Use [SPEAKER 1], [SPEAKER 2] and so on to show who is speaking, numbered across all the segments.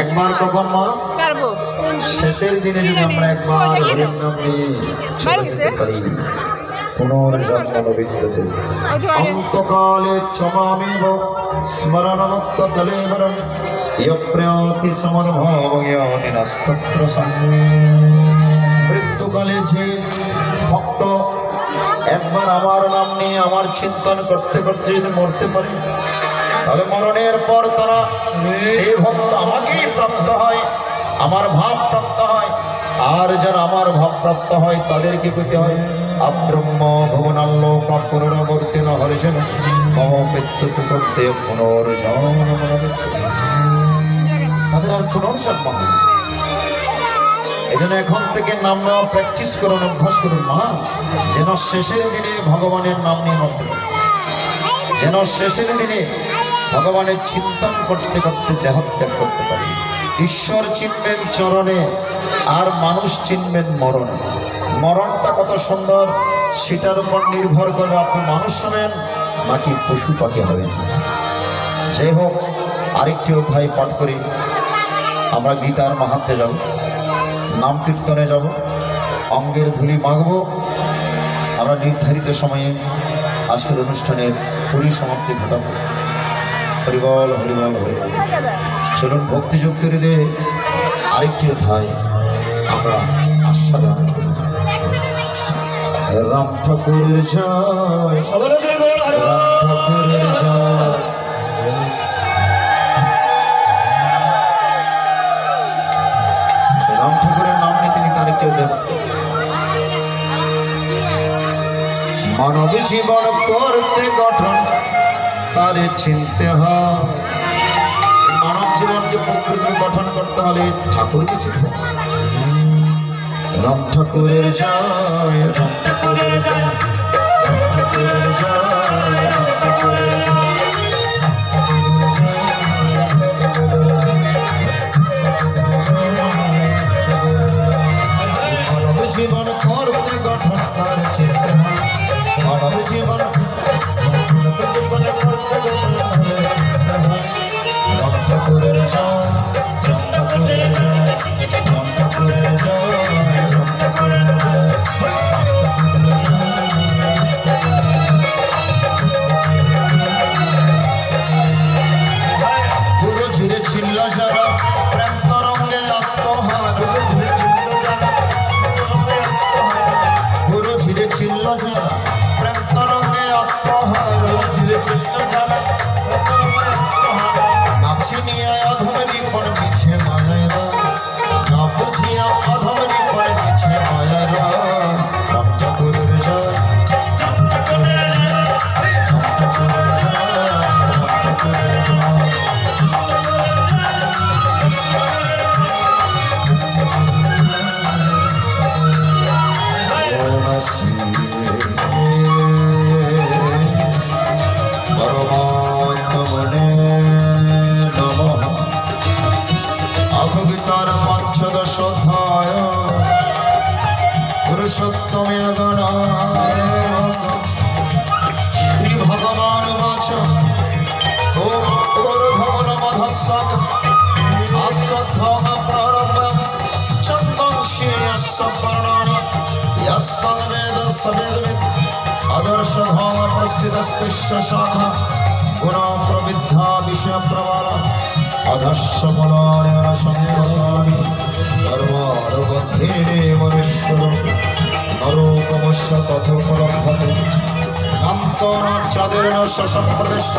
[SPEAKER 1] একবার কখন মা শেষের দিনে যদি আমরা একবার হরির নাম নিয়ে চলে যেতে পারি পুনর্জন্ম বিদ্যতে অন্তকালে চমামেব স্মরণমুক্ত কলেবরম ইয়প্রয়াতি সমনুভবয়াতি নাস্তত্র মৃত্যুকালে যে ভক্ত একবার আমার নাম নিয়ে আমার চিন্তন করতে করতে যদি মরতে পারে তাহলে মরণের পর তারা সেই ভক্ত আমাকেই প্রাপ্ত হয়, আমার ভাব প্রাপ্ত হয়। আর যারা আমার ভাব প্রাপ্ত হয় তাদেরকে কইতে হয় আব্রহ্ম ভুবনাল্লোক পুনরাবর্তিন হরিজন মম পেত্যতু করতে পুনর্জন্ম, তাদের আর পুনর্জন্ম হয়। এই জন্য এখন থেকে নাম নেওয়া প্র্যাকটিস করুন, অভ্যাস করুন মা, যেন শেষের দিনে ভগবানের নাম নিয়ে মরতে পারে, যেন শেষের দিনে ভগবানের চিন্তন করতে করতে দেহত্যাগ করতে পারে। ঈশ্বর চিনবেন চরণে আর মানুষ চিনবেন মরণে। মরণটা কত সুন্দর সেটার উপর নির্ভর করে আপনি মানুষ হবেন নাকি পশু পাখি হবেন। যাই হোক, আরেকটি অধ্যায় পাঠ করি, আমরা গীতার মাহাত্ম্যে যাব, নাম কীর্তনে যাব, অঙ্গের ধুলি মাখব। আমরা নির্ধারিত সময়ে আজকের অনুষ্ঠানের পরিসমাপ্তি ঘটাবো। হরিবল হরিবল হরিবল। চলুন ভক্তিযুক্ত হৃদয়ে আরেকটি অধ্যায় আমরা আস্বাদন। রাম ঠাকুরের জয়, রাম ঠাকুরের জয়। রাম ঠাকুরের নাম নিতে নিতে আরেকটি অধ্যায়। মানব জীবন করতে গঠন তারে চিনতে হয়। মানব জীবনকে প্রকৃত গঠন করতে হলে ঠাকুরকে চিনতে হয়। রাম ঠাকুরের জয়, রাম ঠাকুরের জয়, রাম ঠাকুরের জয়, রাম ঠাকুরের জয়। মানব জীবন করতে গঠন তার চিনতে হয়। মানব জীবন রাম ঠাকুরের জয়, রাম ঠাকুরের জয়, রাম ঠাকুরের জয়, রাম ঠাকুরের জয়। গুরু ঝিরে ছিল যারা প্রেম তরঙ্গে আত্মহার, গুরু ঝিরে ছিল যারা প্রেম তরঙ্গে আত্মহার, নাচিনিয়া অধমরি পর মিছে মায়ের, না বুঝিয়া অধমরি পর মিছে মায়ের। রাম ঠাকুরের জয়, রাম ঠাকুরের জয়, রাম ঠাকুরের জয়, রাম ঠাকুরের জয়। পরমাত্মনে নমঃ। অথগীতার পঞ্চদশ অধ্যায় পুরুষোত্তমে গণায় শ্রী ভগবান বাচ ওম ঊর্ধ্বমূল মধস্সৎ আশ্বত্থম প্রারম্ভ চন্দংশী যস্য পর্ণানি যস্তং বেদ স বেদবিদ আদর্শধাম প্রস্থিতস্তিস্য শাখা গুণ প্রবিদ্ধা বিষয় প্রবল অধস্য মূলানি সংগতানি ধর্মানুবদ্ধেনে মনুষ্য নরোপমস্য তথোপলভ্যতে নান্তনাচ্ছাদির্ণ সম্প্রতিষ্ঠ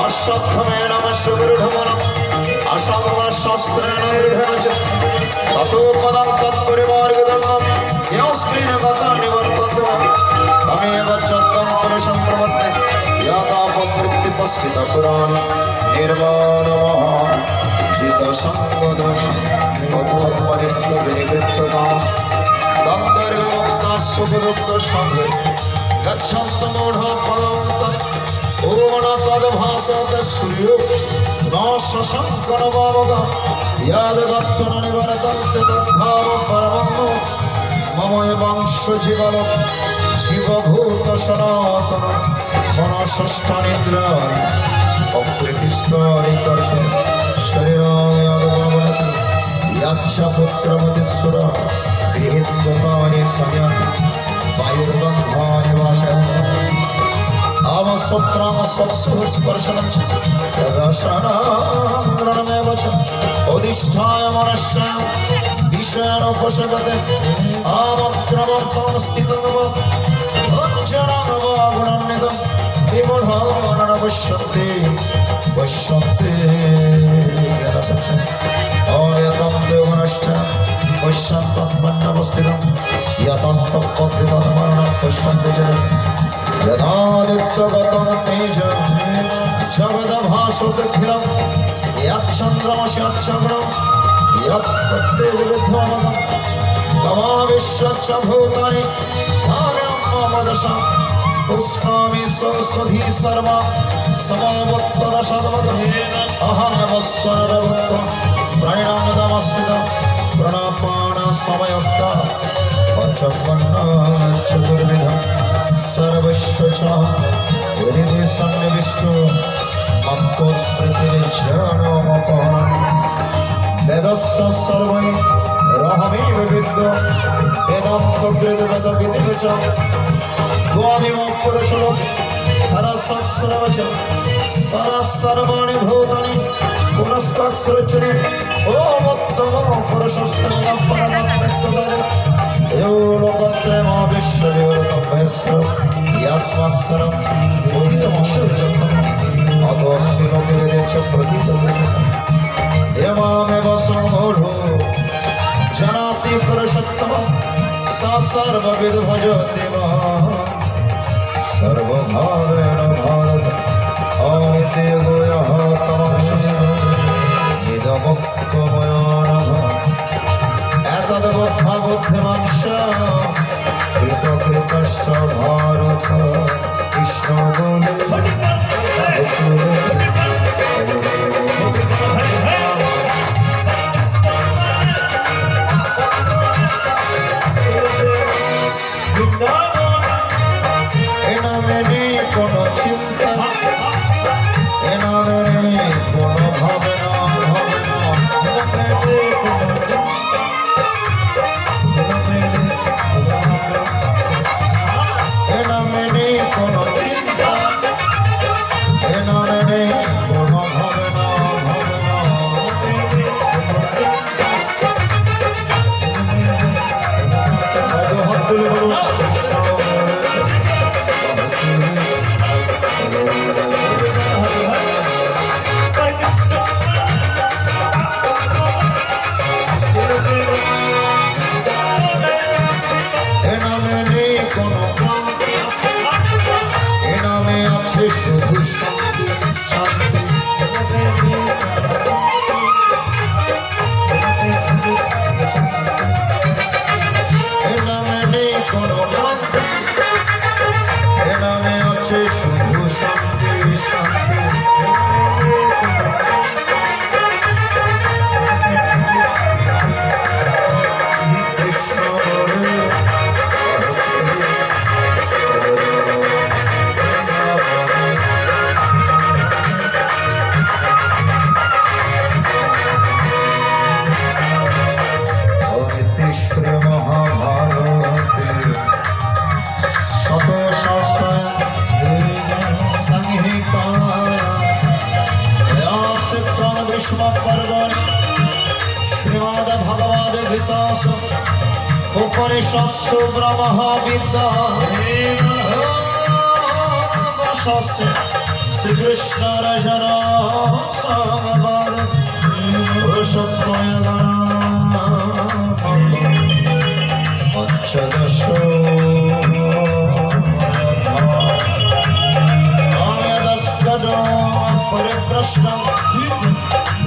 [SPEAKER 1] অশ্বত্থমেন সুদৃঢ়মূলম অসংগশস্ত্রেণ দৃঢ়েন চ ততোপদং তৎপরিমার্গদর্শনম यस्मिन् गता निवर्तते तमेव चत्तं पुरुषं प्रपद्ये यदापवृत्ति पश्चित पुराण निर्वाणमः जितसंगदोष तद्वत्परित्यभिवृत्तता दन्तर्विमुक्ता सुखदुःखसङ्गे गच्छन्तु मूढपदं ॐ तद्भासते सूर्यो न शशङ्करभावः यद्गत्वा निवर्तन्ते तद्भाव परमं मम वंश जीवन जीवभूत सनातन मनषष्ठानिद्रा अकृतिस्तरिकर्ष शरीराय पुत्रमतिस्वर गृहीत्वतानि संयत् वायुर्गन्धानि वाशयन् आमसत्राम सत्सुः स्पर्शनञ्च रसनाग्रणमेव च उदिष्ठाय मनश्चाय विषयानुपशवते आमत्रवर्तं स्थितं भञ्जनागवागुणान्वितं विमूढान् पश्यन्ति पश्यन्ति ज्ञानसक्षम् अयतं देवनश्चन पश्यन्तत्मन्नवस्थितं यतन्तपकृतमरणं पश्यन्ति च यदादित्यगतं तेजं जगदभासोऽखिलं यच्चन्द्रमस्यच्चन्द्रं यत्तेजविद्वामकं तमाविश्यच्च भूतानि धारं मम दशा पुष्णामि सरस्वती सर्वा समावत्तरसद्वदम् अहमवस्वरभक्तं प्रणिनादमस्थितं प्रणपाणसमयुक्ता पञ्चवर्णचतुर्विधं सर्वस्य च हृदि सन्निविष्टो मत्तस्मृतिर्जडमपहरन् वेदस्य सर्वैरहमेव विद्यो वेदान्तकृतवेदविधिः च द्वाविम पुरुषलोक हरसत्सर्वच सर्वाणि भूतानि पुनस्त्वक्षरचने ओमोत्तमो पुरुषस्तन्न परमत्वतरे यो लोकत्रयमाविश्वयोतभयस्र यस्मात्सरं भूमितमक्षरचन्दम् अतोऽस्मि लोके वेदे च प्रतीतपुरुषः यमामेव समूढो जनाति पुरुषोत्तमं स सर्वविद् भजति माम् सर्वभावेन भारत अनित्यगो यः तमक्षिदमुक्तमयो नमः एतद्बुद्धिमांश कृतकृतश्च भारत कृष्ण उपनिषत्सु ब्रह्मविद्या शास्त्रे श्रीकृष्ण रचना संवाद पुरुषोत्तम पंचदश परिप्रश्नं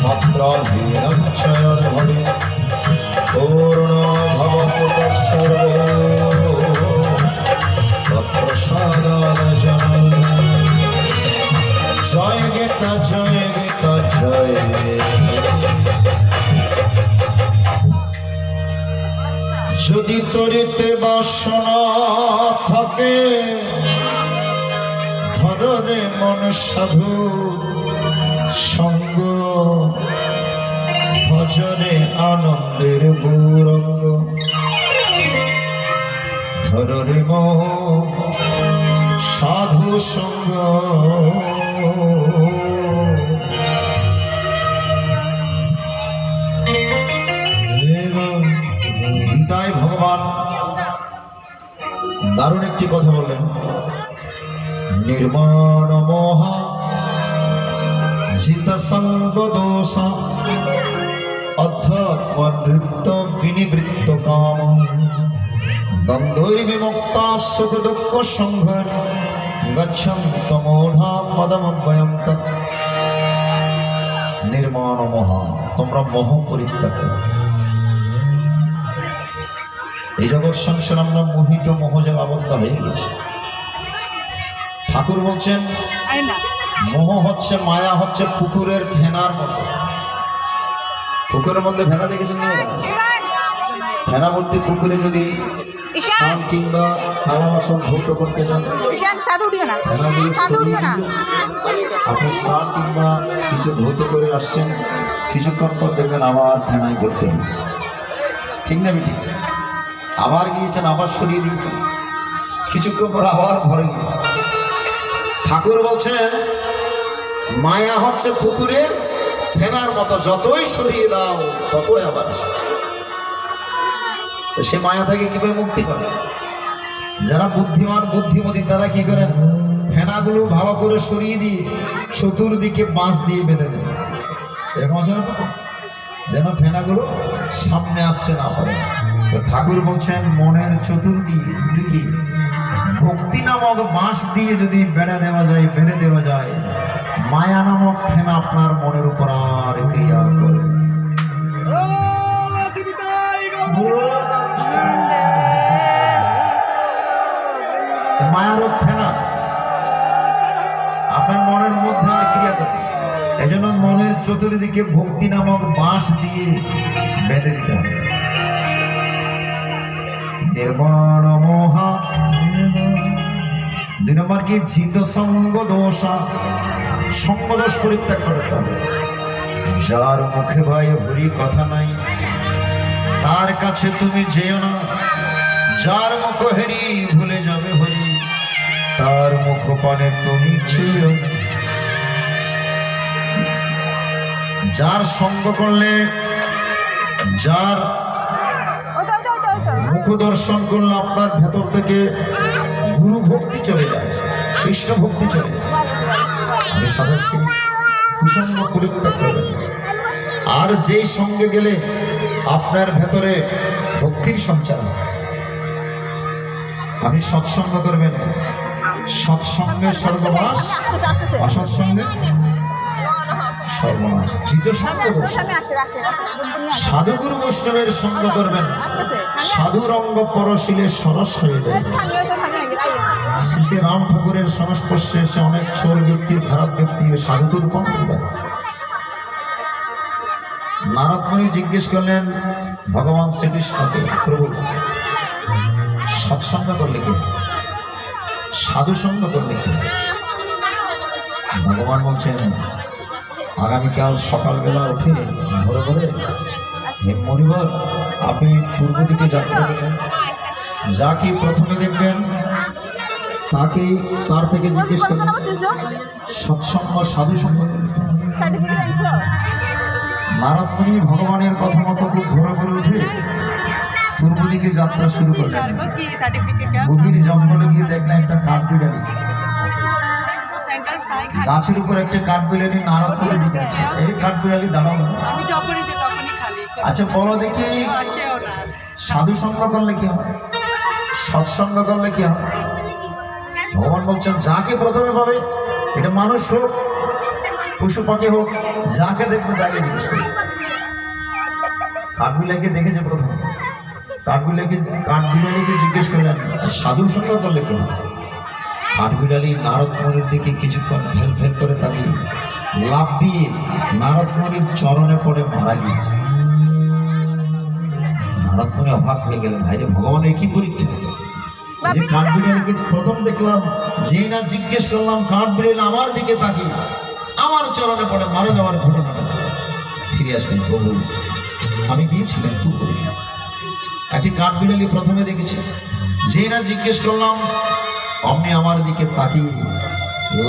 [SPEAKER 1] मत्राहीनं च यद्भवे पूर्ण भवतु सर्वो तत्प्रसादाय जनम् जय गीता जय যদি তরিতে বাসনা থাকে ধরে মন সাধু সঙ্গ ভজনে আনন্দের গৌরঙ্গ ধরে মোহ সাধু সঙ্গ গীতায় ভগবান দারুণ একটি কথা বললেন, নির্মাণ মোহা জিত সঙ্গ দোষ অধ্যাত্ম নৃত্য বিনিবৃত্ত কাম দ্বন্দ্বৈ বিমুক্তা সুখ দুঃখ সংঘর গচ্ছন্ত মূঢ়া পদমদ্বয়ং তৎ। নির্মাণ মোহা, তোমরা মোহ পরিত্যাগ করো। এই জগৎ সংসার আমরা মোহিত মোহজাল আবদ্ধ হয়ে গেছি। ঠাকুর বলছেন মোহ হচ্ছে, মায়া হচ্ছে পুকুরের ফেনার মতো। পুকুরের মধ্যে ফেনা দেখেছেন না? ফেনা ভর্তি পুকুরে যদি স্নান কিংবা থালা বাসন ধৌত করতে যান, আপনি স্নান কিংবা কিছু ধৌত করে আসছেন, কিছুক্ষণ পর দেখবেন আবার ফেনায় ভর্তি হবে। ঠিক না ঠিক? আবার গিয়েছেন, আবার সরিয়ে দিয়েছেন, কিছুক্ষণ পর আবার ভরে গিয়েছেন। ঠাকুর বলছেন মায়া হচ্ছে পুকুরের ফেনার মতো, যতই সরিয়ে দাও ততই আবার আসে। তো সে মায়া থেকে কিভাবে মুক্তি পাবে? যারা বুদ্ধিমান বুদ্ধিমতী তারা কি করেন, ফেনাগুলো ভালো করে সরিয়ে দিয়ে চতুর্দিকে বাঁশ দিয়ে বেঁধে দেন, এরকম আছে না, যেন ফেনাগুলো সামনে আসতে না পারে। তো ঠাকুর বলছেন মনের চতুর্দিকে ভক্তি নামক বাঁশ দিয়ে যদি বেঁধে দেওয়া যায়, মায়া নামক ফেনা আপনার মনের উপর আর ক্রিয়া করবে। মায়ার ফেনা আপনার মনের মধ্যে আর ক্রিয়া করবে। এজন্য মনের চতুর্দিকে ভক্তি নামক বাঁশ দিয়ে বেঁধে দিতে হবে। নির্মাণ মোহা। 2 নম্বর কি, জিত সঙ্গ দোষা, সঙ্গ দোষ পরিত্যাগ করতে হবে। যার মুখে ভাই হরি কথা নাই তার কাছে তুমি যেও না, যার মুখ হেরি ভুলে যাবে হরি তার মুখ পানে তুমি চেয়েও না। যার সঙ্গ করলে, যার মুখ দর্শন করলে আপনার ভেতর থেকে গুরু ভক্তি চলে যায়, কৃষ্ণ ভক্তি চলে যায়। কুসঙ্গ পরিত্যাগ করবেন। আর যেই সঙ্গে গেলে আপনার ভেতরে ভক্তির সঞ্চার, আপনি সৎসঙ্গ করবেন। সৎসঙ্গে সর্বনাশ, অসৎসঙ্গে সর্বনাশ। জিত সঙ্গ সাধুগুরু বৈষ্ণবের সঙ্গ করবেন, সাধুর অঙ্গ পরশিলে সরস হয়ে যায়। শ্রী রাম ঠাকুরের সংস্পর্শে এসে অনেক চোর ব্যক্তি, খারাপ ব্যক্তি সাধুতে রূপান্তরিত হয়। নারদ মুনি জিজ্ঞেস করলেন ভগবান শ্রীকৃষ্ণকে, প্রভু সৎসঙ্গ করলে কি, সাধু সঙ্গ করলে কি? ভগবান বলছেন আগামীকাল সকালবেলা উঠে ভোরে ভোরে মণিবর আপনি পূর্ব দিকে যাত্রা করবেন, যাকে প্রথমে দেখবেন তাকে তার থেকে জিজ্ঞেস করবেন সৎসঙ্গ সাধু সঙ্গ। নারদ মুনি ভগবানের কথা মতো খুব ভোরে ভোরে উঠে পূর্ব দিকে যাত্রা শুরু করলেন। গভীর জঙ্গলে গিয়ে দেখলেন একটা কাঠবিড়ালি, গাছের উপর একটা কাঠবিড়ালি নারদ মুনি দিকে আছে। এই কাঠবিড়ালি দাঁড়াও, আচ্ছা বলো দেখি সাধু সঙ্গ করলে কি হয়, সৎসঙ্গ করলে কি হয়? ভগবান বলছেন যাকে প্রথমে পাবে, এটা মানুষ হোক পশু পাখি হোক, যাকে দেখবে তাকে জিজ্ঞেস করবে। কাঠবিলাকে দেখেছে প্রথমে, কাঠবিলালিকে জিজ্ঞেস করলেন সাধু সঙ্গ করলে কি হয়? কাঠবিড়ালি নারদ মুনির দিকে কিছুক্ষণ ফেল ফেল করে তাকিয়ে লাফ দিয়ে নারদ মুনির চরণে পড়ে মারা গিয়েছে। নারদ মুনি অবাক হয়ে গেলেন, ভাইরে ভগবানের কি পরীক্ষা! যে কাঠবিড়ালিকে প্রথম দেখলাম, যেই না জিজ্ঞেস করলাম কাঠবিড়ালি আমার দিকে তাকিয়ে আমার চরণে পড়ে মারা যাওয়ার ঘটনাটা। ফিরে আসলেন, প্রভু আমি গিয়েছিলাম কি করি? একটি কাঠবিড়ালি প্রথমে দেখেছি, যে না জিজ্ঞেস করলাম অমনি আমার দিকে তাকিয়ে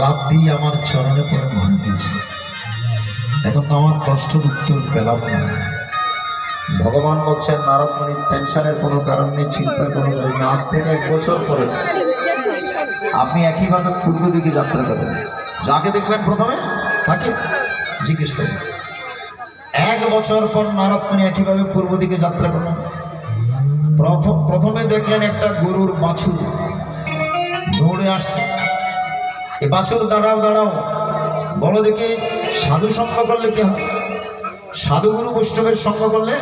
[SPEAKER 1] লাফ দিয়ে আমার চরণে পড়ে মারা গিয়েছে। এখন তো আমার প্রশ্নের উত্তর পেলাম না। ভগবান বলছেন নারদ মুনির টেনশনের কোনো কারণ নেই, চিন্তার কোনো কারণ নেই। আজ থেকে 1 বছর পরে আপনি একইভাবে পূর্ব দিকে যাত্রা করবেন। যাকে দেখবেন প্রথমে তাকে জিজ্ঞেস করবেন। 1 বছর পর নারদ মুনি একইভাবে পূর্ব দিকে যাত্রা করবেন। প্রথমে দেখলেন একটা গরুর বাছুর দৌড়ে আসছে। এ বাছুর দাঁড়াও দাঁড়াও, বলো দেখি সাধু সঙ্গ করলে কি হয়? সাধুগুরু বৈষ্ণবের সঙ্গ করলে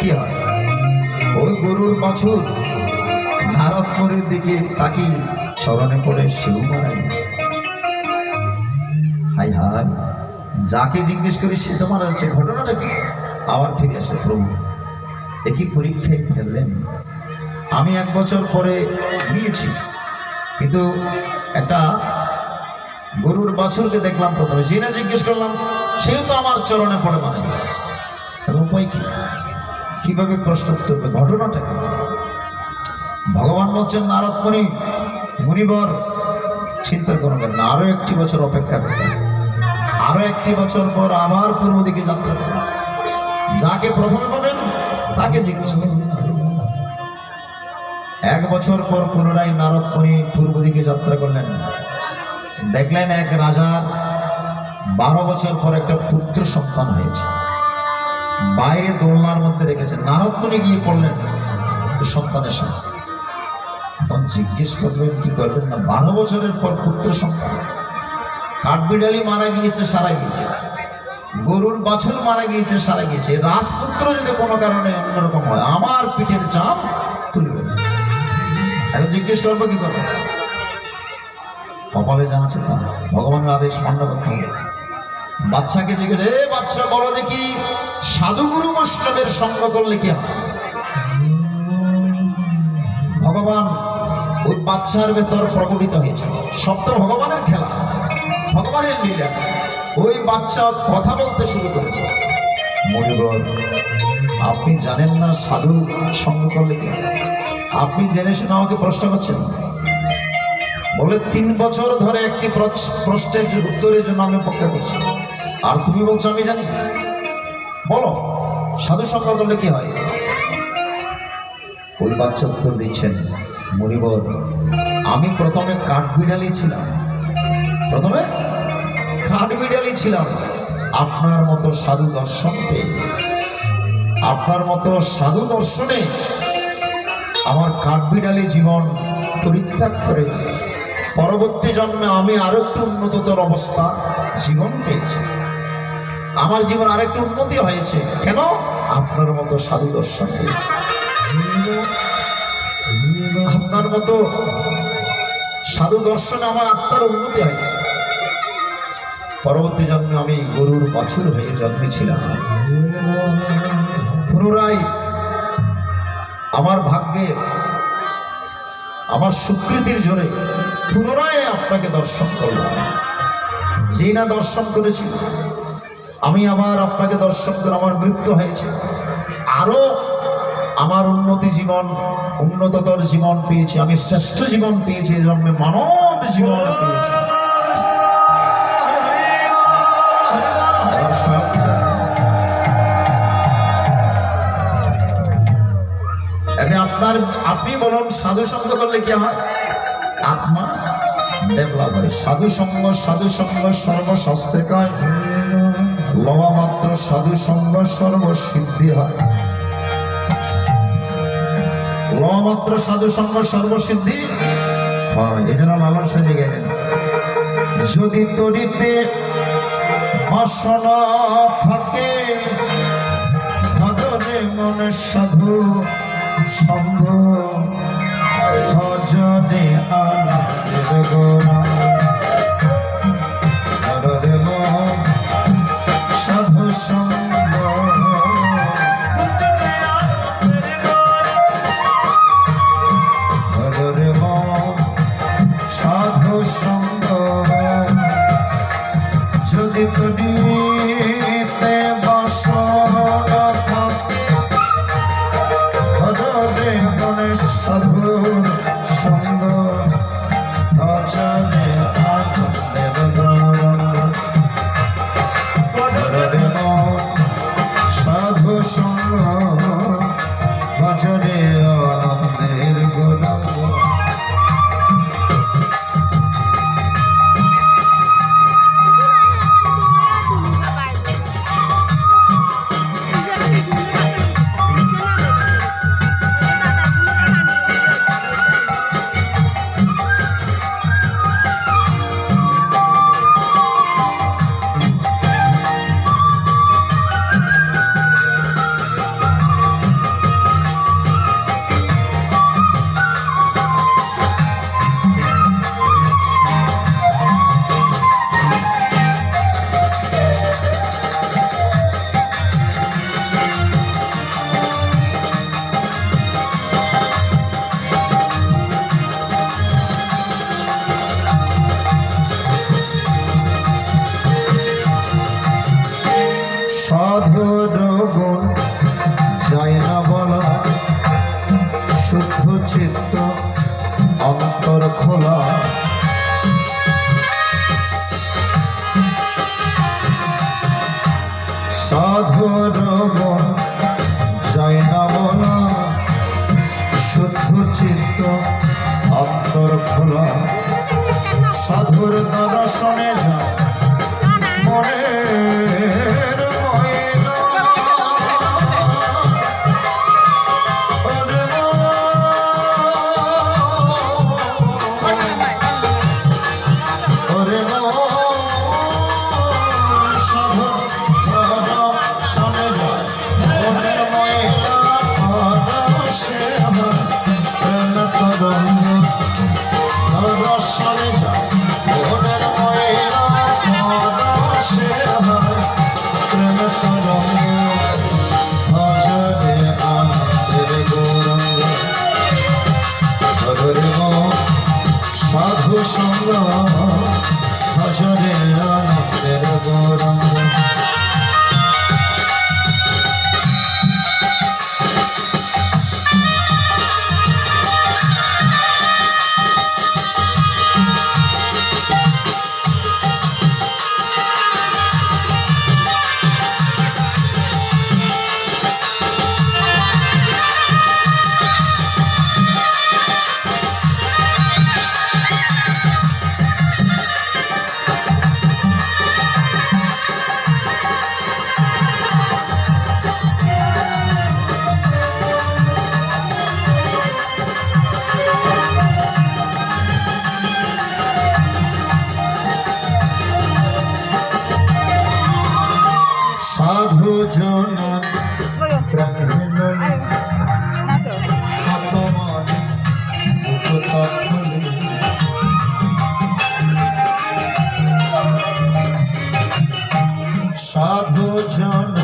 [SPEAKER 1] কি হয়? ওই গরুর বাছুর নারদ মুনির দিকে তাকিয়ে চরণে পড়ে সেও মারা গেছে। হাই হাই, যাকে জিজ্ঞেস করি সে তো মারা যাচ্ছে, ঘটনাটা কি? আবার ফিরে আসে, প্রভু একই পরীক্ষায় ফেললেন। আমি 1 বছর পরে গিয়েছি, কিন্তু একটা গরুর বাছুরকে দেখলাম প্রথমে, যে না জিজ্ঞেস করলাম সেও তো আমার চরণে পড়ে মারা গেল। এখন উপায় কি? কিভাবে প্রশ্ন উত্তর হবে? ঘটনাটা কি? ভগবান বলছেন নারদ মুনি, মুনিবর চিন্তা করবেন না, আরো 1টি বছর অপেক্ষা করবেন। আরো 1টি বছর পর আবার পূর্ব দিকে যাত্রা করবেন। যাকে প্রথমে পাবেন তাকে জিজ্ঞেস করবেন। 1 বছর পর পুনরায় নারদ মুনি পূর্ব দিকে যাত্রা করলেন। দেখলেন এক রাজার 12 বছর পর একটা পুত্র সন্তান হয়েছে। বাইরে দোলনার মধ্যে রেখেছেন। নারদ মুনি গিয়ে পড়লেন সন্তানের সাথে। এখন জিজ্ঞেস করবেন কি করবেন না, 12 বছরের পর পুত্র সন্তান। কাঠবিড়ালি মারা গিয়েছে, সারা গিয়েছে। গরুর বাছুর মারা গিয়েছে, সারা গিয়েছে। রাজপুত্র যদি কোনো কারণে অন্যরকম হয়, আমার পিঠের চাপ তুলবে। এখন জিজ্ঞেস করবো কি করবো? কপালে যা আছে তা ভগবানের আদেশ মান্য করতে হবে। বাচ্চাকে জিজ্ঞেস, এ বাচ্চা বলো দেখি সাধুগুরু বৈষ্ণবের সঙ্গ করলে কি হয়? ভগবান ওই বাচ্চার ভেতর প্রকটিত হয়েছে। সব তো ভগবানের খেলা, ভগবানের লীলা। ওই বাচ্চা কথা বলতে শুরু করেছে। মুনিবর আপনি জানেন না সাধু সঙ্গ করলে কি? আপনি জেনে শুনে আমাকে প্রশ্ন করছেন? বলে 3 বছর ধরে একটি প্রশ্নের উত্তরের জন্য আমি অপেক্ষা করছি, আর তুমি বলছো আমি জানি। বলো সাধু সঙ্গ করলে কি হয়? ওই বাচ্চা উত্তর দিচ্ছেন, মুনিবর আমি প্রথমে কাঠবিড়ালি ছিলাম। প্রথমে কাঠবিড়ালি ছিলাম। আপনার মতো সাধু দর্শন পেয়ে, আপনার মতো সাধু দর্শনে আমার কাঠবিড়ালি জীবন পরিত্যাগ করে পরবর্তী জন্মে আমি আরো একটু উন্নততর অবস্থা জীবন পেয়েছি। আমার জীবন আরেকটু উন্নতি হয়েছে। কেন? আপনার মতো সাধু দর্শন পেয়েছি। আপনার মতো সাধু দর্শনে আমার আত্মার উন্নতি হয়েছে। পরবর্তী জন্মে আমি গরুর বাছুর হয়ে জন্মেছিলাম। পুনরায় আমার ভাগ্যে, আমার স্বীকৃতির জোরে পুনরায় আপনাকে দর্শন করলাম। যে না দর্শন করেছি আমি, আবার আপনাকে দর্শন করে আমার মৃত্যু হয়েছে। আরো আমার উন্নতি জীবন, উন্নততর জীবন পেয়েছি। আমি শ্রেষ্ঠ জীবন পেয়েছি, এই জন্মে মানব জীবন পেয়েছি। আপনি বলুন সাধু সঙ্গ করলে কি হয়? আত্মা ডেভেলপ হয়। সাধু সঙ্গ সর্বশাস্ত্রে কয়, লওয়া মাত্র সাধু সঙ্গ সর্বসিদ্ধি হয়। লওয়া মাত্র সাধু সঙ্গ সর্বসিদ্ধি হয়। এই জন্য লালন সাজে গেলেন, যদি তরিতে বাসনা থাকে ভজনে মনে সাধু সঙ্গ ভজনে আনন্দের গোরা হরে মন সাধু সঙ্গ হরে মন সাধু সঙ্গ যদি তরিতে বাসনা সাধুর গুণ যায় না বলা, শুদ্ধ চিত্ত অন্তর খোলা। সাধুর গুণ যায় না বলা, শুদ্ধ চিত্ত অন্তর খোলা। সাধুর দর্শনে যায় মনের ময়না। ওরে সাধুর দর্শনে যায় মনের ময়না, সে আমার প্রেম তরঙ্গ। দর্শনে যায় মনের ময়না, সে আমার প্রেম তরঙ্গ। ভজরে আনন্দের গৌরঙ্গ, ভজরে সাধু সঙ্গ, ভজরে আনন্দের গৌরঙ্গ। সাধু জনন সাধু জন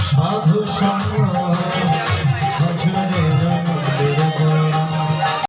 [SPEAKER 1] সাধু সঙ্গ